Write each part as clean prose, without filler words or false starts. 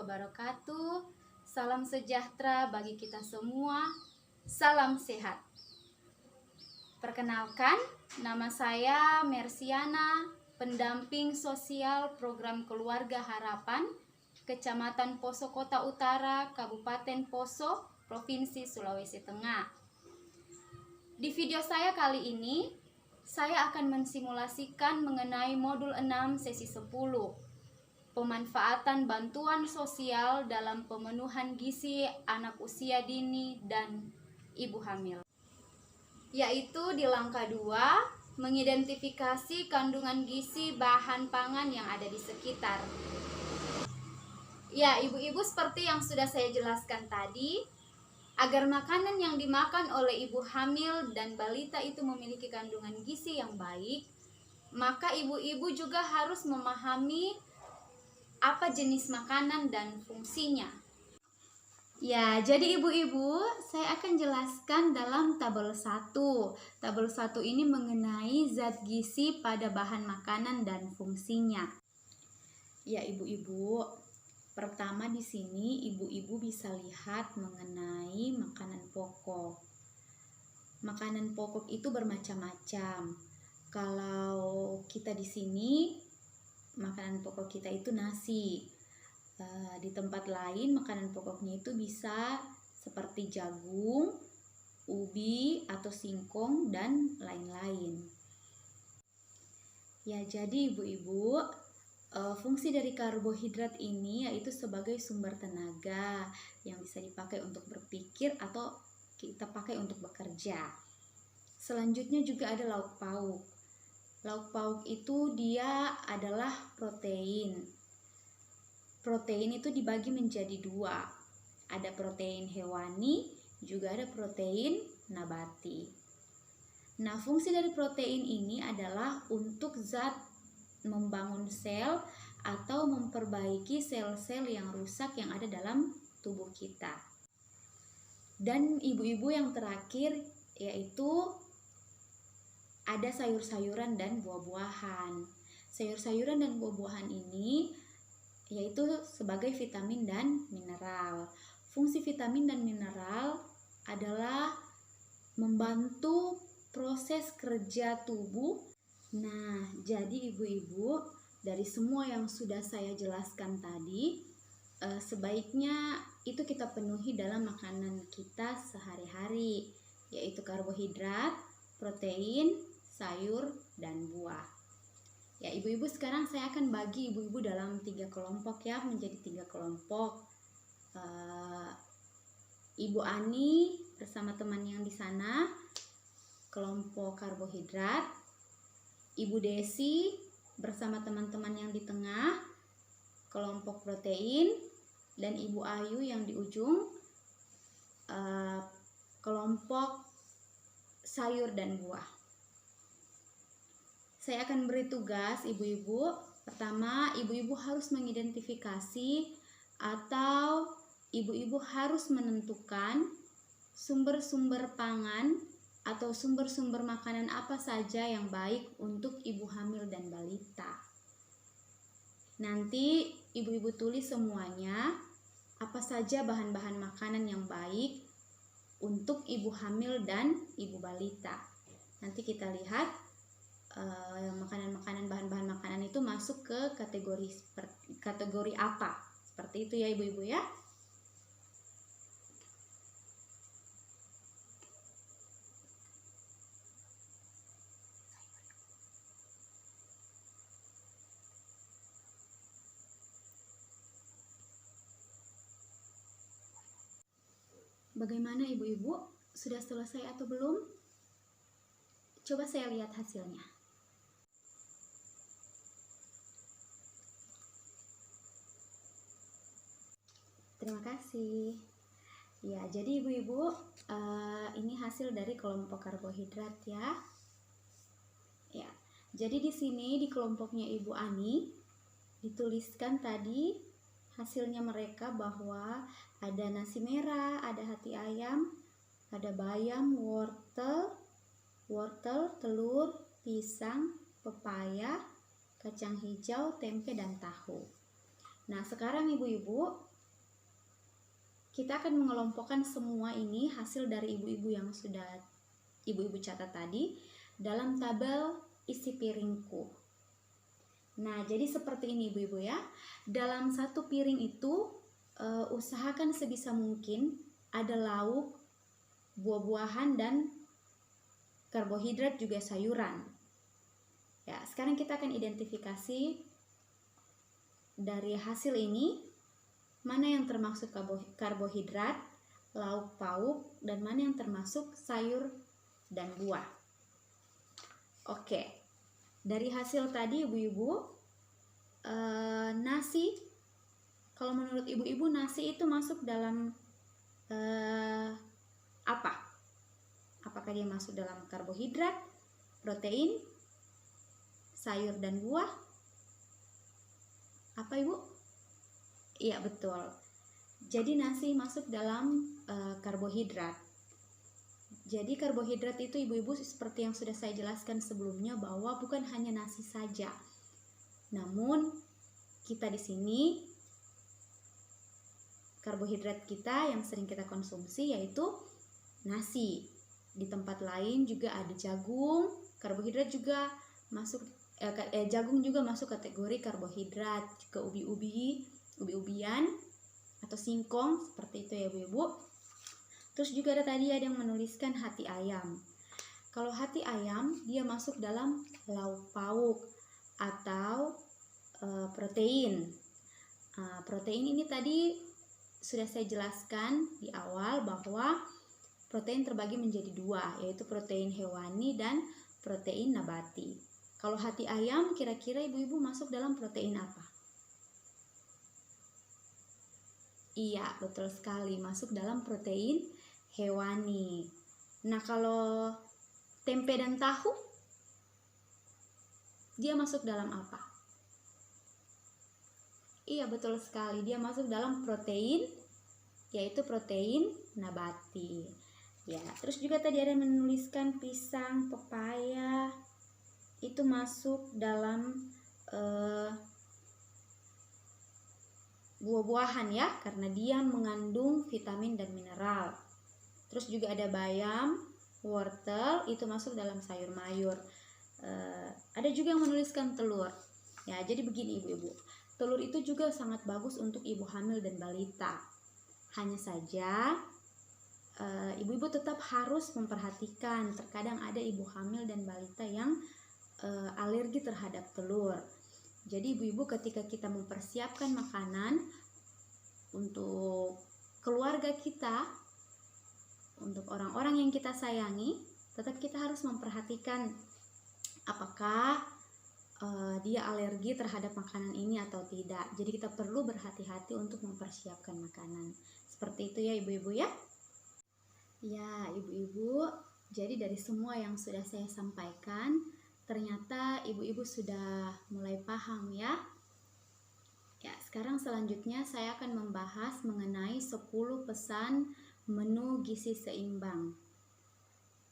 wabarakatuh. Salam sejahtera bagi kita semua. Salam sehat. Perkenalkan, nama saya Mersiana, pendamping sosial program Keluarga Harapan, Kecamatan Poso Kota Utara, Kabupaten Poso, Provinsi Sulawesi Tengah. Di video saya kali ini, saya akan mensimulasikan mengenai modul 6 sesi 10, pemanfaatan bantuan sosial dalam pemenuhan gizi anak usia dini dan ibu hamil. Yaitu di langkah 2, mengidentifikasi kandungan gizi bahan pangan yang ada di sekitar. Ya, ibu-ibu, seperti yang sudah saya jelaskan tadi, agar makanan yang dimakan oleh ibu hamil dan balita itu memiliki kandungan gizi yang baik, maka ibu-ibu juga harus memahami apa jenis makanan dan fungsinya. Ya, jadi ibu-ibu, saya akan jelaskan dalam tabel 1. Tabel 1 ini mengenai zat gizi pada bahan makanan dan fungsinya. Ya, ibu-ibu, pertama di sini ibu-ibu bisa lihat mengenai makanan pokok. Makanan pokok itu bermacam-macam. Kalau kita di sini, makanan pokok kita itu nasi. Di tempat lain makanan pokoknya itu bisa seperti jagung, ubi atau singkong dan lain-lain. Ya, jadi ibu-ibu, fungsi dari karbohidrat ini yaitu sebagai sumber tenaga yang bisa dipakai untuk berpikir atau kita pakai untuk bekerja. Selanjutnya juga ada lauk pauk. Lauk pauk itu dia adalah protein. Protein itu dibagi menjadi 2. Ada protein hewani, juga ada protein nabati. Nah, fungsi dari protein ini adalah untuk zat membangun sel atau memperbaiki sel-sel yang rusak yang ada dalam tubuh kita. Dan ibu-ibu yang terakhir yaitu ada sayur-sayuran dan buah-buahan. Sayur-sayuran dan buah-buahan ini yaitu sebagai vitamin dan mineral. Fungsi vitamin dan mineral adalah membantu proses kerja tubuh. Nah, jadi ibu-ibu, dari semua yang sudah saya jelaskan tadi, sebaiknya itu kita penuhi dalam makanan kita sehari-hari, yaitu karbohidrat, protein, sayur, dan buah. Ya, ibu-ibu, sekarang saya akan bagi ibu-ibu dalam 3 kelompok ya, menjadi 3 kelompok. Ibu Ani bersama teman yang di sana, kelompok karbohidrat. Ibu Desi bersama teman-teman yang di tengah, kelompok protein. Dan Ibu Ayu yang di ujung, kelompok sayur dan buah. Saya akan beri tugas ibu-ibu. Pertama, ibu-ibu harus mengidentifikasi atau ibu-ibu harus menentukan sumber-sumber pangan atau sumber-sumber makanan apa saja yang baik untuk ibu hamil dan balita. Nanti ibu-ibu tulis semuanya apa saja bahan-bahan makanan yang baik untuk ibu hamil dan ibu balita. Nanti kita lihat makanan-makanan, bahan-bahan makanan itu masuk ke kategori apa. Seperti itu ya ibu-ibu ya. Bagaimana ibu-ibu? Sudah selesai atau belum? Coba saya lihat hasilnya. Terima kasih. Ya, jadi ibu-ibu, ini hasil dari kelompok karbohidrat ya. Ya, jadi di sini di kelompoknya Ibu Ani dituliskan tadi hasilnya mereka bahwa ada nasi merah, ada hati ayam, ada bayam, wortel, telur, pisang, pepaya, kacang hijau, tempe, dan tahu. Nah, sekarang ibu-ibu, kita akan mengelompokkan semua ini hasil dari ibu-ibu yang sudah ibu-ibu catat tadi dalam tabel isi piringku. Nah, jadi seperti ini ibu-ibu ya. Dalam satu piring itu usahakan sebisa mungkin ada lauk, buah-buahan, dan karbohidrat juga sayuran. Ya, sekarang kita akan identifikasi dari hasil ini mana yang termasuk karbohidrat, lauk pauk, dan mana yang termasuk sayur dan buah. Oke, dari hasil tadi ibu-ibu, nasi, kalau menurut ibu-ibu nasi itu masuk dalam apa? Apakah dia masuk dalam karbohidrat, protein, sayur dan buah? Apa ibu? Iya betul. Jadi nasi masuk dalam karbohidrat. Jadi karbohidrat itu ibu-ibu seperti yang sudah saya jelaskan sebelumnya bahwa bukan hanya nasi saja. Namun kita di sini karbohidrat kita yang sering kita konsumsi yaitu nasi. Di tempat lain juga ada jagung, karbohidrat juga masuk jagung juga masuk kategori karbohidrat, juga ubi-ubian atau singkong seperti itu ya ibu-ibu. Terus juga ada yang menuliskan hati ayam. Kalau hati ayam dia masuk dalam lauk pauk atau protein. Protein ini tadi sudah saya jelaskan di awal bahwa protein terbagi menjadi dua, yaitu protein hewani dan protein nabati. Kalau hati ayam kira-kira ibu-ibu masuk dalam protein apa? Iya, betul sekali, masuk dalam protein hewani. Nah, kalau tempe dan tahu, dia masuk dalam apa? Iya, betul sekali, dia masuk dalam protein, yaitu protein nabati. Ya, terus juga tadi ada yang menuliskan pisang, pepaya, itu masuk dalam buah-buahan ya, karena dia mengandung vitamin dan mineral. Terus juga ada bayam, wortel, itu masuk dalam sayur mayur. Ada juga yang menuliskan telur. Ya, jadi begini ibu-ibu, telur itu juga sangat bagus untuk ibu hamil dan balita. Hanya saja ibu-ibu tetap harus memperhatikan, terkadang ada ibu hamil dan balita yang alergi terhadap telur. Jadi ibu-ibu ketika kita mempersiapkan makanan untuk keluarga kita, untuk orang-orang yang kita sayangi, tetap kita harus memperhatikan apakah dia alergi terhadap makanan ini atau tidak. Jadi kita perlu berhati-hati untuk mempersiapkan makanan. Seperti itu ya ibu-ibu ya. Ya ibu-ibu, jadi dari semua yang sudah saya sampaikan, ternyata ibu-ibu sudah mulai paham ya. Ya, sekarang selanjutnya saya akan membahas mengenai 10 pesan menu gizi seimbang.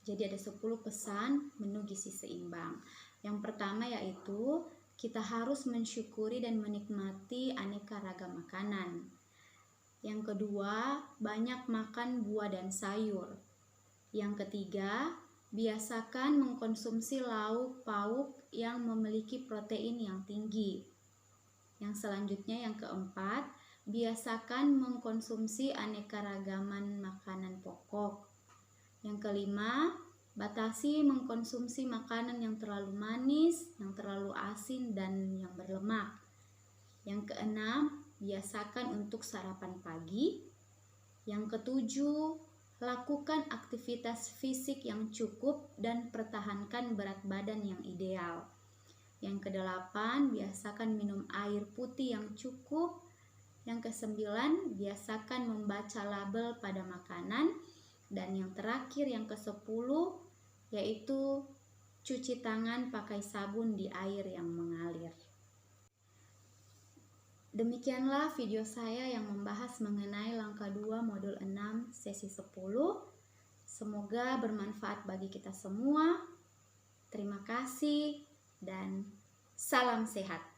Jadi ada 10 pesan menu gizi seimbang. Yang pertama yaitu kita harus mensyukuri dan menikmati aneka ragam makanan. Yang kedua, banyak makan buah dan sayur. Yang ketiga, biasakan mengkonsumsi lauk pauk yang memiliki protein yang tinggi. Yang selanjutnya yang keempat, biasakan mengkonsumsi aneka ragaman makanan pokok. Yang kelima, batasi mengkonsumsi makanan yang terlalu manis, yang terlalu asin, dan yang berlemak. Yang keenam, biasakan untuk sarapan pagi. Yang ketujuh, lakukan aktivitas fisik yang cukup dan pertahankan berat badan yang ideal. Yang kedelapan, biasakan minum air putih yang cukup. Yang kesembilan, biasakan membaca label pada makanan. Dan yang terakhir, yang kesepuluh, yaitu cuci tangan pakai sabun di air yang mengalir. Demikianlah video saya yang membahas mengenai langkah 2 modul 6 sesi 10. Semoga bermanfaat bagi kita semua. Terima kasih dan salam sehat.